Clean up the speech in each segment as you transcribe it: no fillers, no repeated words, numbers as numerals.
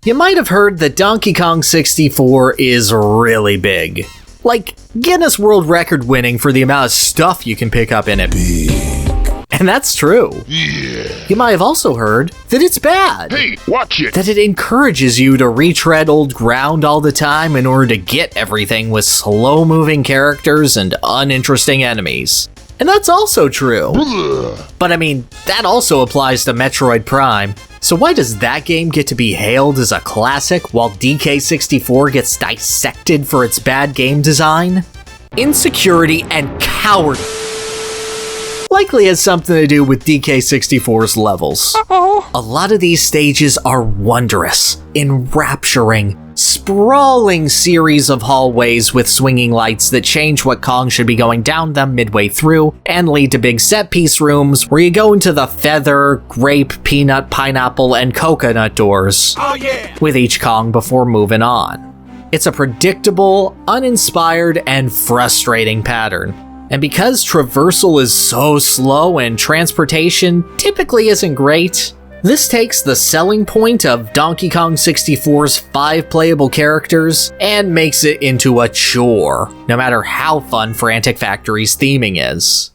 You might have heard that Donkey Kong 64 is really big. Like, Guinness World Record winning for the amount of stuff you can pick up in it. And that's true. Yeah. You might have also heard that it's bad. Hey, watch it! That it encourages you to retread old ground all the time in order to get everything with slow-moving characters and uninteresting enemies. And that's also true. But I mean, that also applies to Metroid Prime. So why does that game get to be hailed as a classic while DK64 gets dissected for its bad game design? Insecurity and cowardice likely has something to do with DK64's levels. A lot of these stages are wondrous, enrapturing, sprawling series of hallways with swinging lights that change what Kong should be going down them midway through, and lead to big set-piece rooms where you go into the feather, grape, peanut, pineapple, and coconut doors with each Kong before moving on. It's a predictable, uninspired, and frustrating pattern. And because traversal is so slow and transportation typically isn't great, this takes the selling point of Donkey Kong 64's 5 playable characters and makes it into a chore, no matter how fun Frantic Factory's theming is.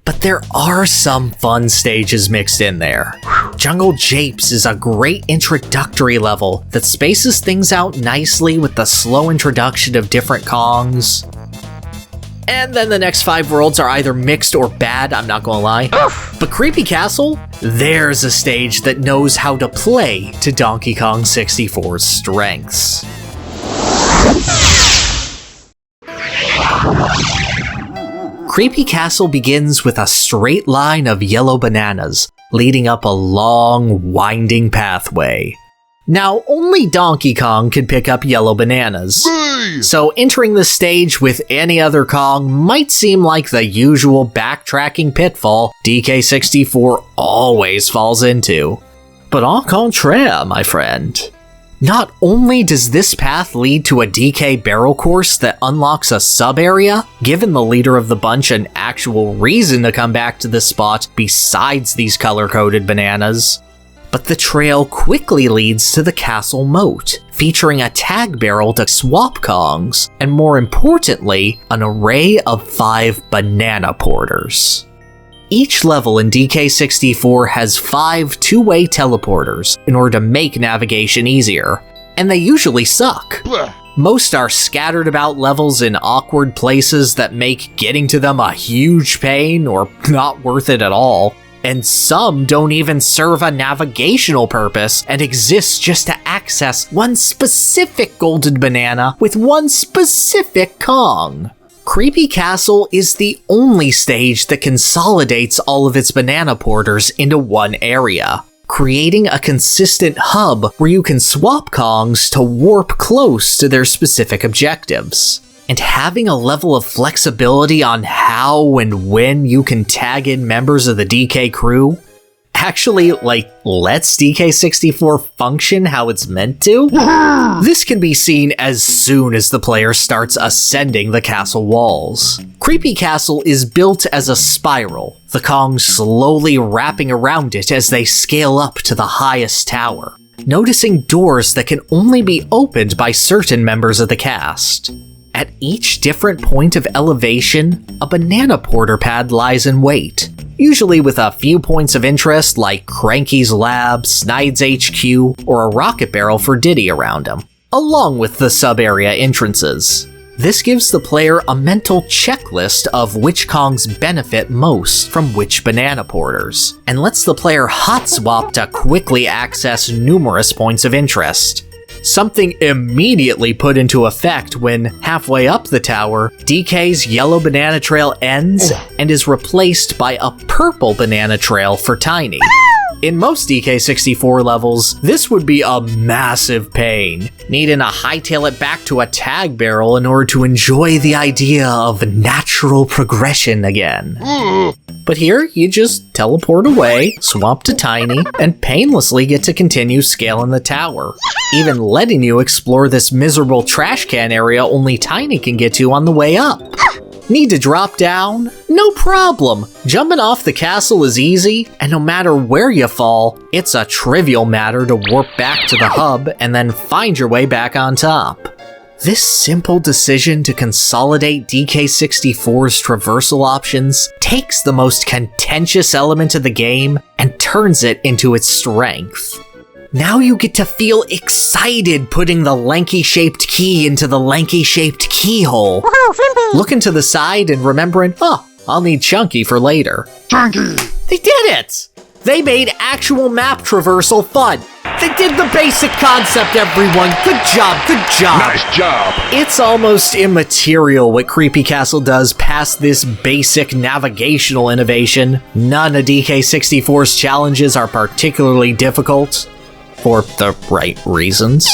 But there are some fun stages mixed in there. Jungle Japes is a great introductory level that spaces things out nicely with the slow introduction of different Kongs. And then the next 5 worlds are either mixed or bad, I'm not gonna lie. But Creepy Castle, there's a stage that knows how to play to Donkey Kong 64's strengths. Creepy Castle begins with a straight line of yellow bananas, leading up a long, winding pathway. Now, only Donkey Kong can pick up yellow bananas, so entering the stage with any other Kong might seem like the usual backtracking pitfall DK64 always falls into. But au contraire, my friend. Not only does this path lead to a DK barrel course that unlocks a sub-area, giving the leader of the bunch an actual reason to come back to this spot besides these color-coded bananas, but the trail quickly leads to the castle moat, featuring a tag barrel to swap Kongs, and more importantly, an array of 5 banana porters. Each level in DK64 has 5 two-way teleporters in order to make navigation easier, and they usually suck. Most are scattered about levels in awkward places that make getting to them a huge pain or not worth it at all. And some don't even serve a navigational purpose and exist just to access one specific golden banana with one specific Kong. Creepy Castle is the only stage that consolidates all of its banana porters into one area, creating a consistent hub where you can swap Kongs to warp close to their specific objectives. And having a level of flexibility on how and when you can tag in members of the DK crew actually, lets DK64 function how it's meant to. This can be seen as soon as the player starts ascending the castle walls. Creepy Castle is built as a spiral, the Kong slowly wrapping around it as they scale up to the highest tower, noticing doors that can only be opened by certain members of the cast. At each different point of elevation, a banana porter pad lies in wait, usually with a few points of interest like Cranky's Lab, Snide's HQ, or a rocket barrel for Diddy around him, along with the sub-area entrances. This gives the player a mental checklist of which Kongs benefit most from which banana porters, and lets the player hot swap to quickly access numerous points of interest. Something immediately put into effect when, halfway up the tower, DK's yellow banana trail ends and is replaced by a purple banana trail for Tiny. In most DK64 levels, this would be a massive pain, needing to hightail it back to a tag barrel in order to enjoy the idea of natural progression again. But here, you just teleport away, swap to Tiny, and painlessly get to continue scaling the tower, even letting you explore this miserable trash can area only Tiny can get to on the way up. Need to drop down? No problem. Jumping off the castle is easy, and no matter where you fall, it's a trivial matter to warp back to the hub and then find your way back on top. This simple decision to consolidate DK64's traversal options takes the most contentious element of the game and turns it into its strength. Now you get to feel excited putting the lanky-shaped key into the lanky-shaped keyhole. Woohoo, Flimpy! Looking to the side and remembering, oh, I'll need Chunky for later. Chunky! They did it! They made actual map traversal fun. They did the basic concept, everyone. Good job, good job. Nice job! It's almost immaterial what Creepy Castle does past this basic navigational innovation. None of DK64's challenges are particularly difficult, for the right reasons.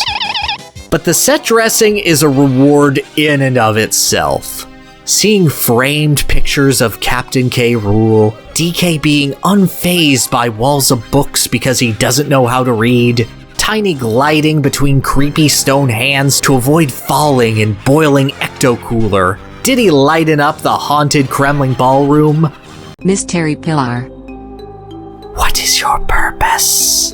But the set dressing is a reward in and of itself. Seeing framed pictures of Captain K. Rool, DK being unfazed by walls of books because he doesn't know how to read, Tiny gliding between creepy stone hands to avoid falling in boiling ecto-cooler, Diddy lighten up the haunted Kremlin ballroom. Mystery Pillar. What is your purpose?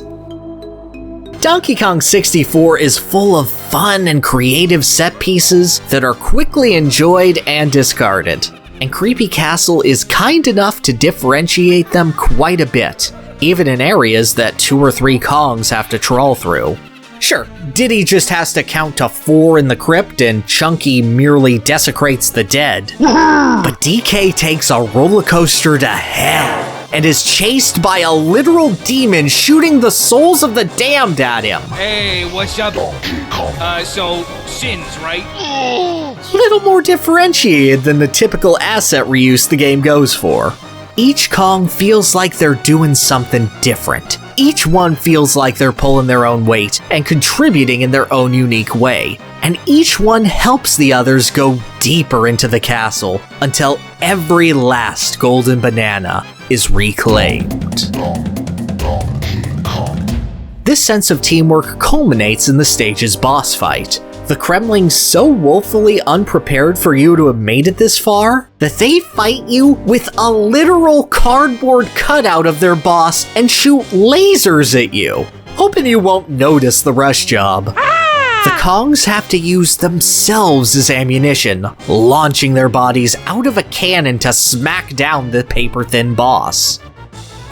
Donkey Kong 64 is full of fun and creative set pieces that are quickly enjoyed and discarded, and Creepy Castle is kind enough to differentiate them quite a bit, even in areas that 2 or 3 Kongs have to trawl through. Sure, Diddy just has to count to 4 in the crypt and Chunky merely desecrates the dead, but DK takes a roller coaster to hell and is chased by a literal demon shooting the souls of the damned at him. Hey, what's up? So, sins, right? Little more differentiated than the typical asset reuse the game goes for. Each Kong feels like they're doing something different. Each one feels like they're pulling their own weight and contributing in their own unique way. And each one helps the others go deeper into the castle until every last golden banana is reclaimed. This sense of teamwork culminates in the stage's boss fight. The Kremling's so woefully unprepared for you to have made it this far that they fight you with a literal cardboard cutout of their boss and shoot lasers at you, hoping you won't notice the rush job. The Kongs have to use themselves as ammunition, launching their bodies out of a cannon to smack down the paper-thin boss,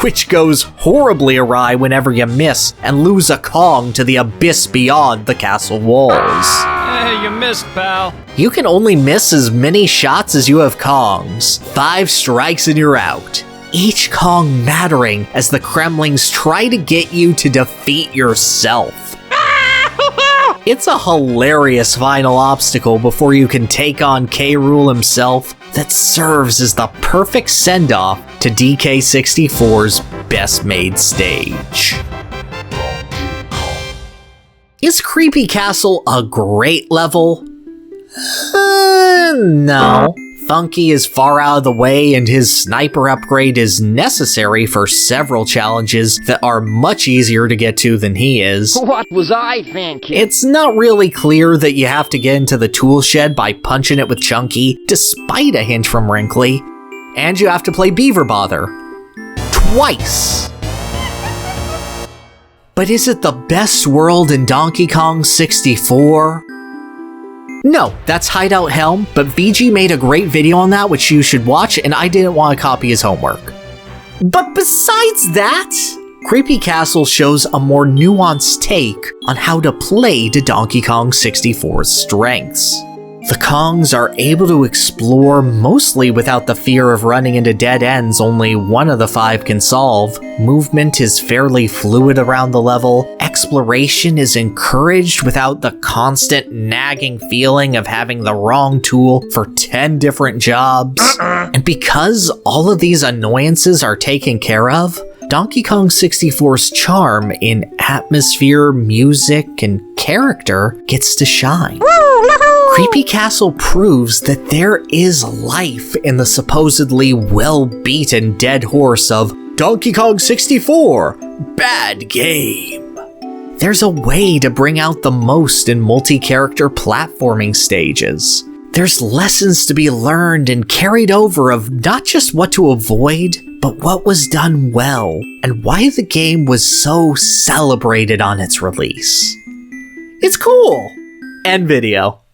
which goes horribly awry whenever you miss and lose a Kong to the abyss beyond the castle walls. Hey, you missed, pal. You can only miss as many shots as you have Kongs. 5 strikes and you're out. Each Kong mattering as the Kremlings try to get you to defeat yourself. It's a hilarious final obstacle before you can take on K. Rool himself that serves as the perfect send-off to DK64's best-made stage. Is Creepy Castle a great level? No. Funky is far out of the way and his sniper upgrade is necessary for several challenges that are much easier to get to than he is. What was I thinking? It's not really clear that you have to get into the tool shed by punching it with Chunky, despite a hint from Wrinkly. And you have to play Beaver Bother. Twice! But is it the best world in Donkey Kong 64? No, that's Hideout Helm, but VG made a great video on that which you should watch, and I didn't want to copy his homework. But besides that, Creepy Castle shows a more nuanced take on how to play to Donkey Kong 64's strengths. The Kongs are able to explore mostly without the fear of running into dead ends only one of the 5 can solve. Movement is fairly fluid around the level. Exploration is encouraged without the constant nagging feeling of having the wrong tool for 10 different jobs. And because all of these annoyances are taken care of, Donkey Kong 64's charm in atmosphere, music, and character gets to shine. Creepy Castle proves that there is life in the supposedly well-beaten dead horse of Donkey Kong 64, bad game. There's a way to bring out the most in multi-character platforming stages. There's lessons to be learned and carried over of not just what to avoid, but what was done well, and why the game was so celebrated on its release. It's cool! End video.